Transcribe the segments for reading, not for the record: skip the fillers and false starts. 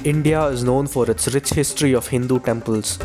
India is known for its rich history of Hindu temples.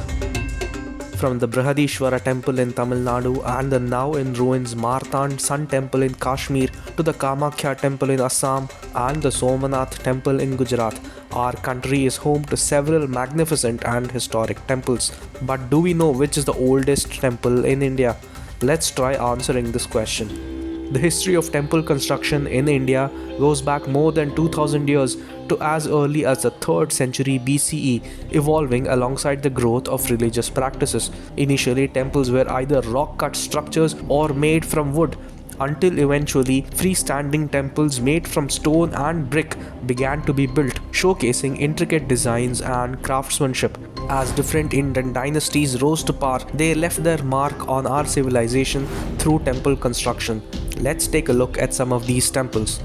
From the Brihadishwara temple in Tamil Nadu and the now in ruins Martand Sun temple in Kashmir to the Kamakhya temple in Assam and the Somanath temple in Gujarat, our country is home to several magnificent and historic temples. But do we know which is the oldest temple in India? Let's try answering this question. The history of temple construction in India goes back more than 2000 years to as early as the 3rd century BCE, evolving alongside the growth of religious practices. Initially, temples were either rock-cut structures or made from wood, until eventually freestanding temples made from stone and brick began to be built, showcasing intricate designs and craftsmanship. As different Indian dynasties rose to power, they left their mark on our civilization through temple construction. Let's take a look at some of these temples.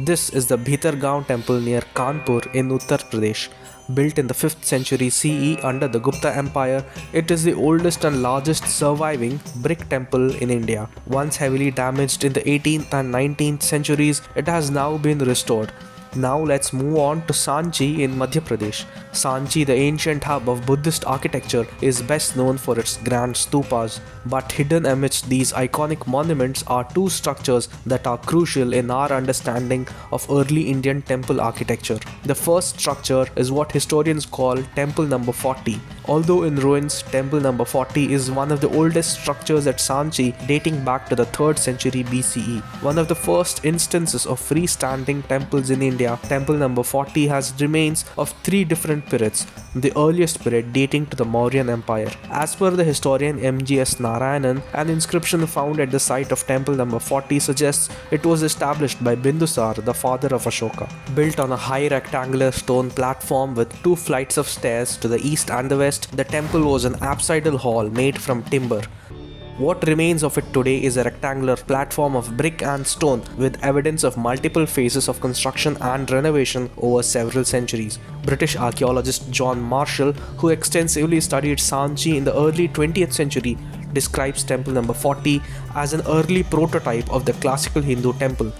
This is the Bhitargaon temple near Kanpur in Uttar Pradesh. Built in the 5th century CE under the Gupta Empire, it is the oldest and largest surviving brick temple in India. Once heavily damaged in the 18th and 19th centuries, it has now been restored. Now let's move on to Sanchi in Madhya Pradesh. Sanchi, the ancient hub of Buddhist architecture, is best known for its grand stupas. But hidden amidst these iconic monuments are two structures that are crucial in our understanding of early Indian temple architecture. The first structure is what historians call Temple Number 40. Although in ruins, Temple Number 40 is one of the oldest structures at Sanchi, dating back to the 3rd century BCE. One of the first instances of freestanding temples in India, Temple Number 40 has remains of 3 different periods, the earliest period dating to the Mauryan Empire. As per the historian M.G.S. Narayanan, an inscription found at the site of Temple Number 40 suggests it was established by Bindusar, the father of Ashoka. Built on a high rectangular stone platform with 2 flights of stairs to the east and the west, the temple was an apsidal hall made from timber. What remains of it today is a rectangular platform of brick and stone with evidence of multiple phases of construction and renovation over several centuries. British archaeologist John Marshall, who extensively studied Sanchi in the early 20th century, describes Temple Number 40 as an early prototype of the classical Hindu temple.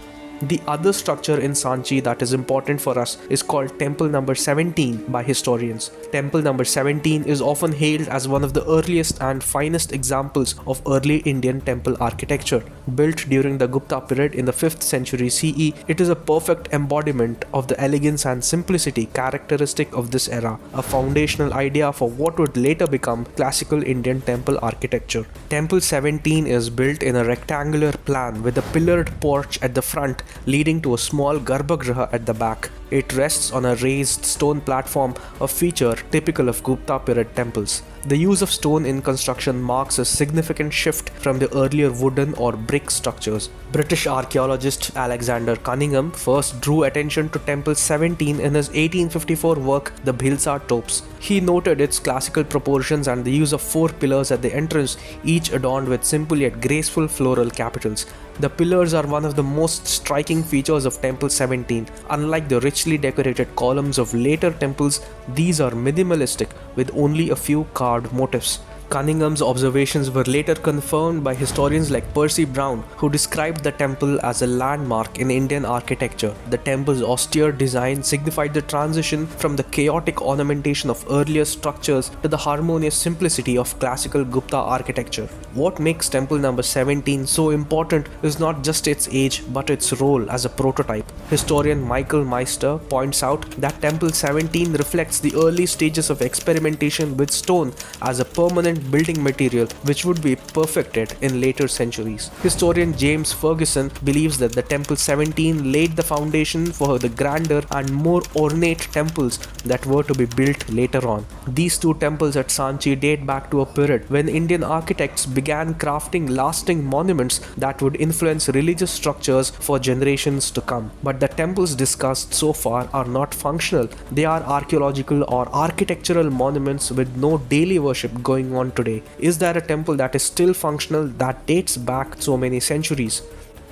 The other structure in Sanchi that is important for us is called Temple Number 17 by historians. Temple Number 17 is often hailed as one of the earliest and finest examples of early Indian temple architecture. Built during the Gupta period in the 5th century CE, it is a perfect embodiment of the elegance and simplicity characteristic of this era, a foundational idea for what would later become classical Indian temple architecture. Temple 17 is built in a rectangular plan with a pillared porch at the front leading to a small garbhagriha at the back. It rests on a raised stone platform, a feature typical of Gupta period temples. The use of stone in construction marks a significant shift from the earlier wooden or brick structures. British archaeologist Alexander Cunningham first drew attention to Temple 17 in his 1854 work The Bhilsa Topes. He noted its classical proportions and the use of 4 pillars at the entrance, each adorned with simple yet graceful floral capitals. The pillars are one of the most striking features of Temple 17. Unlike the richly decorated columns of later temples, these are minimalistic with only a few carved motifs. Cunningham's observations were later confirmed by historians like Percy Brown, who described the temple as a landmark in Indian architecture. The temple's austere design signified the transition from the chaotic ornamentation of earlier structures to the harmonious simplicity of classical Gupta architecture. What makes Temple Number 17 so important is not just its age but its role as a prototype. Historian Michael Meister points out that Temple 17 reflects the early stages of experimentation with stone as a permanent building material which would be perfected in later centuries. Historian James Ferguson believes that the Temple 17 laid the foundation for the grander and more ornate temples that were to be built later on. These 2 temples at Sanchi date back to a period when Indian architects began crafting lasting monuments that would influence religious structures for generations to come. But the temples discussed so far are not functional. They are archaeological or architectural monuments with no daily worship going on today. Is there a temple that is still functional that dates back so many centuries?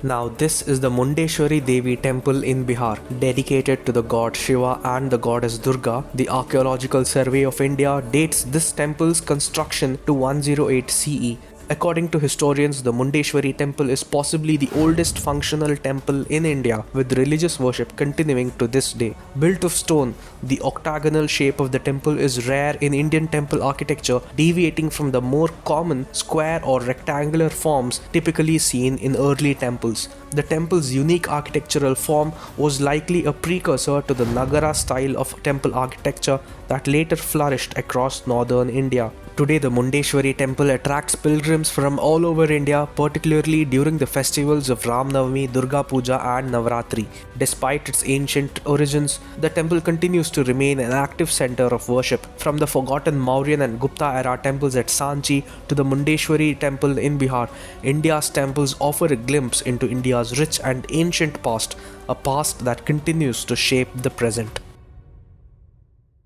Now this is the Mundeshwari Devi temple in Bihar, dedicated to the god Shiva and the goddess Durga. The Archaeological Survey of India dates this temple's construction to 108 CE. According to historians, the Mundeshwari temple is possibly the oldest functional temple in India, with religious worship continuing to this day. Built of stone, the octagonal shape of the temple is rare in Indian temple architecture, deviating from the more common square or rectangular forms typically seen in early temples. The temple's unique architectural form was likely a precursor to the Nagara style of temple architecture that later flourished across northern India. Today, the Mundeshwari temple attracts pilgrims from all over India, particularly during the festivals of Ram Navami, Durga Puja, and Navratri. Despite its ancient origins, the temple continues to remain an active center of worship. From the forgotten Mauryan and Gupta era temples at Sanchi to the Mundeshwari temple in Bihar, India's temples offer a glimpse into India's rich and ancient past, a past that continues to shape the present.